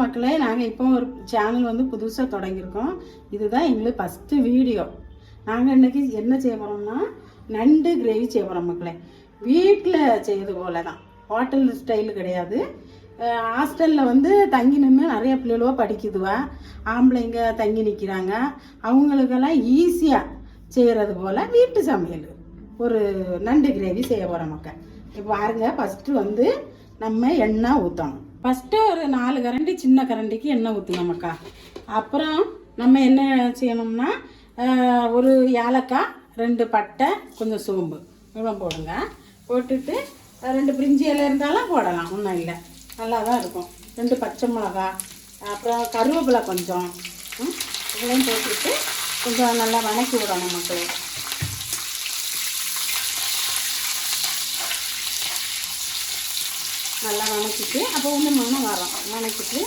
மக்களே, நாங்கள் இப்போ ஒரு சேனல் வந்து புதுசாக தொடங்கியிருக்கோம். இதுதான் எங்களுக்கு ஃபஸ்ட்டு வீடியோ. நாங்கள் இன்றைக்கி என்ன செய்ய போகிறோம்னா, நண்டு கிரேவி செய்ய போகிறோம் மக்களே. வீட்டில் செய்யறது போல தான், ஹோட்டல் ஸ்டைலு கிடையாது. ஹாஸ்டலில் வந்து தங்கி நின்று நிறைய பிள்ளைகளோ படிக்குதுவா, ஆம்பளைங்க தங்கி நிற்கிறாங்க. அவங்களுக்கெல்லாம் ஈஸியாக செய்கிறது போல் வீட்டு சமையல் ஒரு நண்டு கிரேவி செய்ய போகிறோம் மக்கள். இப்போ பாருங்க, ஃபஸ்ட்டு வந்து நம்ம எண்ணெய் ஊற்றணும். ஃபஸ்ட்டு ஒரு 4 கரண்டி சின்ன கரண்டிக்கு எண்ணெய் ஊற்றணுமக்கா. அப்புறம் நம்ம என்ன செய்யணும்னா, ஒரு ஏலக்காய், 2 பட்டை, கொஞ்சம் சோம்பு இவ்வளோ போடுங்க. போட்டுட்டு 2 பிரிஞ்சி இலை இருந்தாலும் போடலாம், ஒன்றும் இல்லை, நல்லா தான் இருக்கும். 2 பச்சை மிளகா, அப்புறம் கருவேப்பிலை கொஞ்சம், இதெல்லாம் போட்டுட்டு கொஞ்சம் நல்லா வணக்கி விடணும் மக்களே. நல்லா வணக்கிட்டு அப்போ வந்து மணம் வரும். வணக்கிட்டு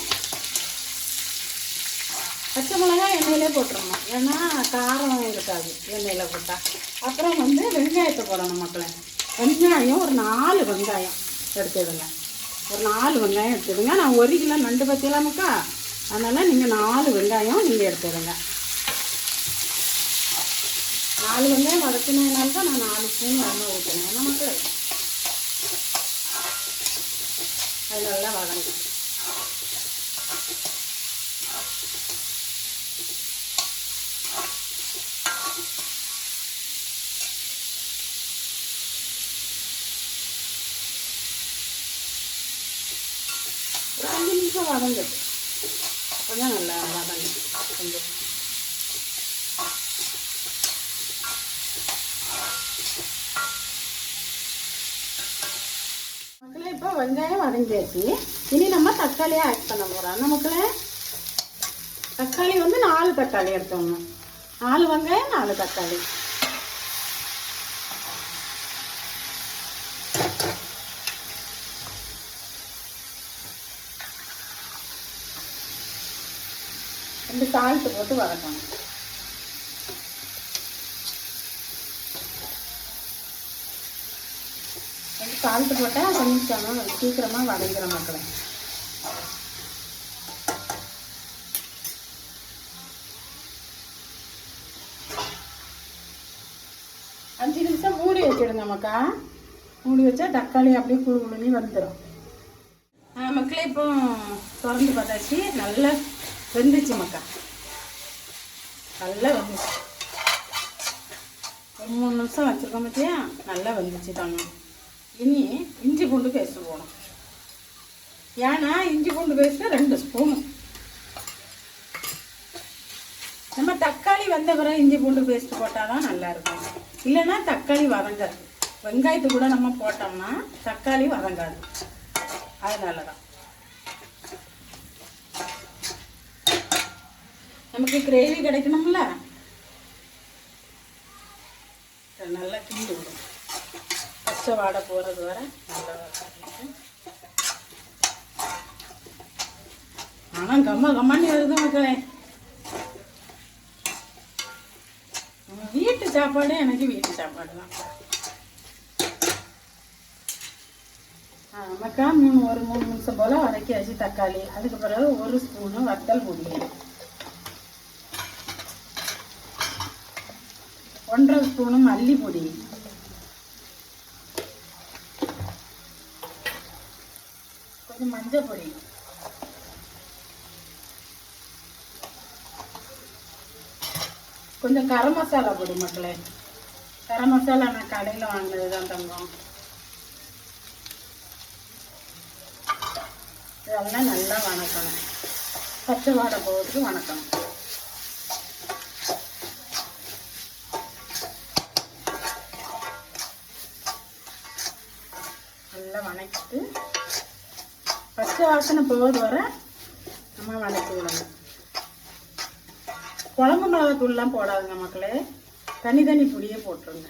பச்சை மிளகா எண்ணெயிலே போட்டுடணும், ஏன்னா காரம் இருக்காது எண்ணெயில் போட்டால். அப்புறம் வந்து வெங்காயத்தை போடணும் மக்களே. வெங்காயம் ஒரு 4 வெங்காயம் எடுத்துடுங்க. ஒரு 4 வெங்காயம் எடுத்துடுங்க. நான் 1 கிலோ நண்டு பற்றியலாமுக்கா, அதனால் நீங்கள் 4 வெங்காயம் நீங்கள் எடுத்துடுங்க. 4 வெங்காயம் வதக்கினதுனால தான் நான் 4 ஸ்பூன் எண்ணெய் ஊற்றினேன். ஏன்னா மக்களே, அது நல்லா வதங்கும். ஒரு 5 நிமிஷம் வதங்குது, அப்போ தான் நல்லா வதங்கும் கொஞ்சம். இப்போ வெங்காயம் வதங்கியாச்சு. இனி நம்ம தக்காளியை ஆட் பண்ண போகிறோம். நமக்கு தக்காளி வந்து 4 தக்காளி எடுத்துடணும். 4 வெங்காயம் 4 தக்காளி. ரெண்டு சால்ட்டு போட்டு வதக்கணும். சால்ட்டு போட்டால் கொஞ்சம் சீக்கிரமாக வதங்கிற மக்களை. அஞ்சு நிமிஷம் மூடி வச்சுடுங்க மக்கா. மூடி வச்சா தக்காளி அப்படியே குழுகுழுனி வந்துடும். மக்களே, இப்போ திறந்து பார்த்தாச்சு, நல்லா வெந்துச்சு மக்கா, நல்லா வந்துச்சு. ஒரு 3 நிமிஷம் வச்சுருக்கோம் பார்த்தியா, நல்லா வந்துச்சு தாங்க. இனி இஞ்சி பூண்டு பேஸ்ட்டு போடும். ஏன்னா இஞ்சி பூண்டு பேஸ்ட்டு 2 ஸ்பூனு. நம்ம தக்காளி வந்த பிறகு இஞ்சி பூண்டு பேஸ்ட்டு போட்டால் தான் நல்லாயிருக்கும், இல்லைன்னா தக்காளி வதங்காது. வெங்காயத்து கூட நம்ம போட்டோம்னா தக்காளி வதங்காது, அதனால தான். நமக்கு கிரேவி கிடைக்கணும்ல, நல்லா கிண்டி விடும். பச்சை வாடை போகிறது வர நல்லா. ஆனால் கம்மான்னு வருது மக்களே. வீட்டு சாப்பாடு எனக்கு வீட்டு சாப்பாடு தான். நமக்கா ஒரு 3 நிமிஷம் போல் வதக்கியாச்சு தக்காளி. அதுக்கு பிறகு 1 ஸ்பூனு வத்தல் பொடி, 1.5 ஸ்பூனு மல்லி பொடி, கொஞ்சம் மஞ்சள் பொடி, கொஞ்சம் கரம் மசாலா பொடி மக்களே. கரம் மசாலா நான் கடையில் வாங்கினது தான் தங்கம். இதெல்லாம் நல்லா வணக்கணும், பச்சை வாடை போட்டு வணக்கணும். நல்லா வணக்கிட்டு பச்சை வாசனை போவது வர நம்ம வணக்கி விடணும். குழம்பு மிளகாத்தூள்லாம் போடாதுங்க மக்களே, தனி பொடியே போட்டுருங்க.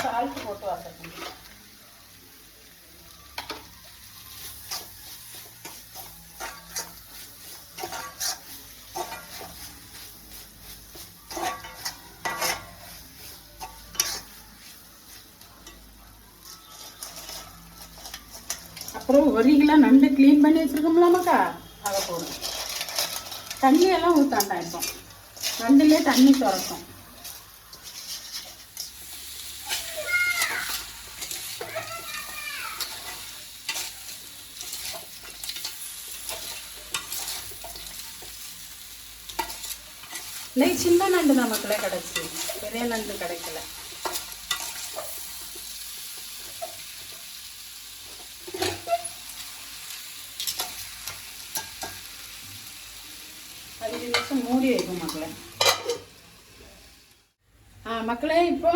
சால்ட் போட்டு வதக்கணும். அப்புறம் 1 கிலோ நண்டு க்ளீன் பண்ணி வச்சுருக்கோம்லாமாக்கா, அதை போடும். தண்ணியெல்லாம் ஊற்றாண்டா, இப்போ நண்டுலேயே தண்ணி சுரக்கும். இன்னைக்கு சின்ன நண்டு நமக்குள்ளே கிடச்சி, பெரிய நண்டு கிடைக்கல. மூடி வைக்கும் மக்களே. மக்களே, இப்போ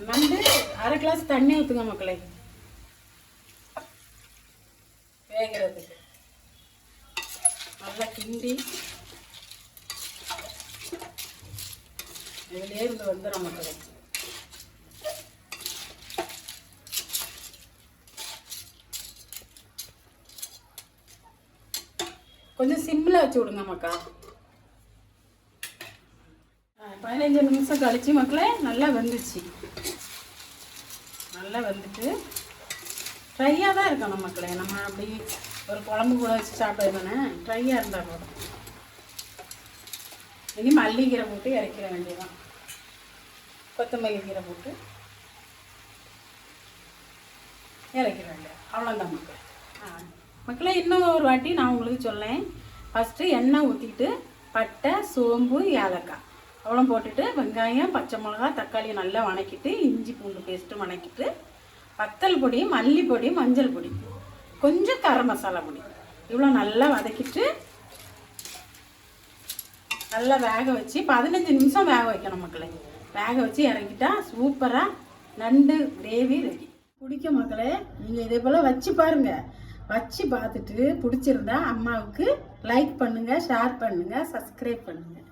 நண்டு 1/2 கிளாஸ் தண்ணி ஊற்றுங்க மக்களே, வேகிறதுக்கு. நல்லா கிண்டி இதுலேயே இருந்து வந்துடும் மக்களே. கொஞ்சம் சிம்மில் வச்சு விடுங்க மக்கா. 15 நிமிஷம் கழிச்சு மக்களே நல்லா வெந்துச்சு. நல்லா வந்துட்டு ட்ரையாக தான் இருக்கணும் மக்களே. நம்ம அப்படி ஒரு குழம்பு கூட வச்சு சாப்பிட்டது தானே, ட்ரையாக இருந்தால் போதும். இனி மல்லிக்கீரை போட்டு இறக்கிற வேண்டியதான். கொத்தமல்லி கீரை போட்டு இறக்கிற வேண்டியது, அவ்வளோதான் மக்களே. மக்களே, இன்னும் ஒரு வாட்டி நான் உங்களுக்கு சொல்லேன். ஃபஸ்ட்டு எண்ணெய் ஊற்றிட்டு பட்டை, சோம்பு, ஏலக்காய் அவ்வளோ போட்டுட்டு வெங்காயம், பச்சை மிளகா, தக்காளி நல்லா வணக்கிட்டு, இஞ்சி பூண்டு பேஸ்ட்டு வணக்கிட்டு, வத்தல் பொடி, மல்லிப்பொடி, மஞ்சள் பொடி, கொஞ்சம் கரம் மசாலா பொடி இவ்வளோ நல்லா வதக்கிட்டு நல்லா வேக வச்சு 15 நிமிஷம் வேக வைக்கணும் மக்களே. வேக வச்சு இறக்கிட்டா சூப்பராக நண்டு கிரேவி ரெடி. பிடிக்கும் மக்களே, நீங்கள் இதே போல் வச்சு பாருங்கள். வச்சு பார்த்துட்டு பிடிச்சிருந்தா அம்மாவுக்கு லைக் பண்ணுங்கள், ஷேர் பண்ணுங்கள், சப்ஸ்கிரைப் பண்ணுங்கள்.